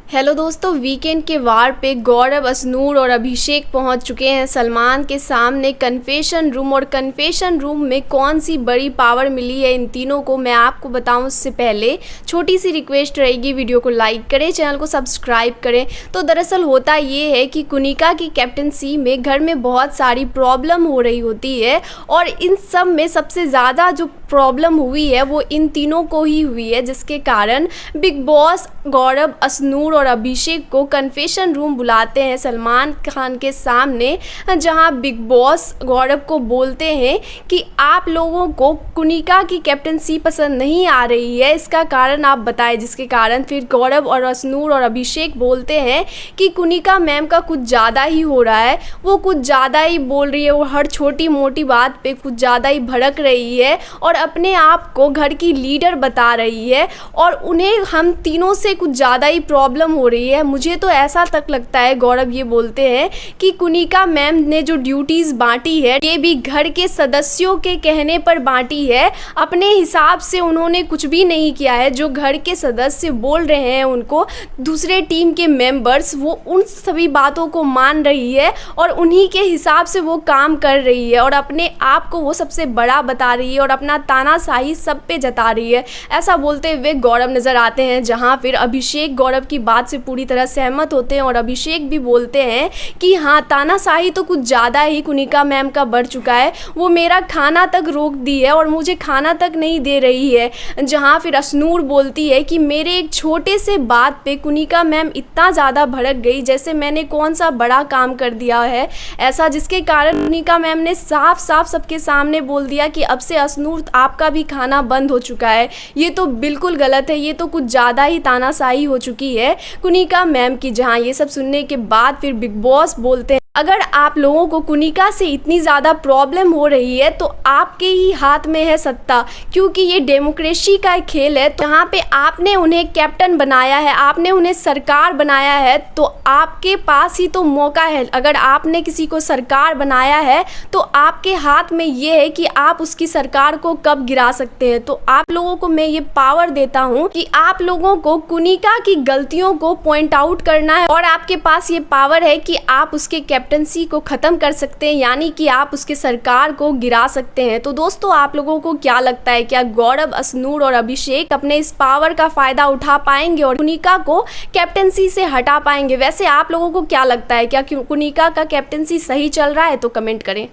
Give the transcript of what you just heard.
Hello दोस्तों, weekend के वार पे गौरव, अशनूर और अभिषेक पहुंच चुके हैं सलमान के सामने कन्फेशन रूम। और कन्फेशन रूम में कौन सी बड़ी पावर मिली है इन तीनों को, मैं आपको बताऊं उससे पहले छोटी सी रिक्वेस्ट रहेगी, वीडियो को लाइक करें, चैनल को सब्सक्राइब करें। तो दरअसल होता ये है कि कुनिका की कैप्टनसी में घर में बहुत सारी प्रॉब्लम हो रही होती है और इन सब में सबसे ज़्यादा जो प्रॉब्लम हुई है वो इन तीनों को ही हुई है, जिसके कारण बिग बॉस गौरव, अशनूर और अभिषेक को कन्फेशन रूम बुलाते हैं सलमान खान के सामने, जहां बिग बॉस गौरव को बोलते हैं कि आप लोगों को कुनिका की कैप्टनसी पसंद नहीं आ रही है, इसका कारण आप बताएं। जिसके कारण फिर गौरव और अशनूर और अभिषेक बोलते हैं कि कुनिका मैम का कुछ ज़्यादा ही हो रहा है, वो कुछ ज़्यादा ही बोल रही है, वो हर छोटी मोटी बात पे कुछ ज़्यादा ही भड़क रही है और अपने आप को घर की लीडर बता रही है और उन्हें हम तीनों से कुछ ज़्यादा ही प्रॉब्लम हो रही है। मुझे तो ऐसा तक लगता है, गौरव ये बोलते हैं कि कुनिका मैम ने जो ड्यूटीज़ बांटी है ये भी घर के सदस्यों के कहने पर बांटी है, अपने हिसाब से उन्होंने कुछ भी नहीं किया है। जो घर के सदस्य बोल रहे हैं उनको दूसरे टीम के मेंबर्स, वो उन सभी बातों को मान रही है और उन्हीं के हिसाब से वो काम कर रही है और अपने आप को वो सबसे बड़ा बता रही है और अपना तानाशाही सब पे जता रही है। ऐसा बोलते हुए गौरव नज़र आते हैं, जहाँ फिर अभिषेक गौरव की बात से पूरी तरह सहमत होते हैं और अभिषेक भी बोलते हैं कि हाँ, तानाशाही तो कुछ ज़्यादा ही कुनिका मैम का बढ़ चुका है, वो मेरा खाना तक रोक दी है और मुझे खाना तक नहीं दे रही है। जहाँ फिर अशनूर बोलती है कि मेरे एक छोटे से बात पे कुनिका मैम इतना ज़्यादा भड़क गई जैसे मैंने कौन सा बड़ा काम कर दिया है ऐसा, जिसके कारण कुनिका मैम ने साफ साफ सबके सामने बोल दिया कि अब से अशनूर आपका भी खाना बंद हो चुका है। ये तो बिल्कुल गलत है, ये तो कुछ ज़्यादा ही तानाशाही हो चुकी है कुनिका मैम की। जहाँ ये सब सुनने के बाद फिर बिग बॉस बोलते हैं, अगर आप लोगों को कुनिका से इतनी ज़्यादा प्रॉब्लम हो रही है तो आपके ही हाथ में है सत्ता, क्योंकि ये डेमोक्रेसी का खेल है। तो यहाँ पे आपने उन्हें कैप्टन बनाया है, आपने उन्हें सरकार बनाया है, तो आपके पास ही तो मौका है। अगर आपने किसी को सरकार बनाया है तो आपके हाथ में ये है कि आप उसकी सरकार को कब गिरा सकते हैं। तो आप लोगों को मैं ये पावर देता हूँ कि आप लोगों को कुनिका की गलतियों को पॉइंट आउट करना है और आपके पास ये पावर है कि आप उसके कैप्टनसी को ख़त्म कर सकते हैं, यानी कि आप उसके सरकार को गिरा सकते हैं। तो दोस्तों, आप लोगों को क्या लगता है, क्या गौरव, अशनूर और अभिषेक अपने इस पावर का फ़ायदा उठा पाएंगे और कुनिका को कैप्टनसी से हटा पाएंगे? वैसे आप लोगों को क्या लगता है, क्या कुनिका का कैप्टनसी सही चल रहा है? तो कमेंट करें।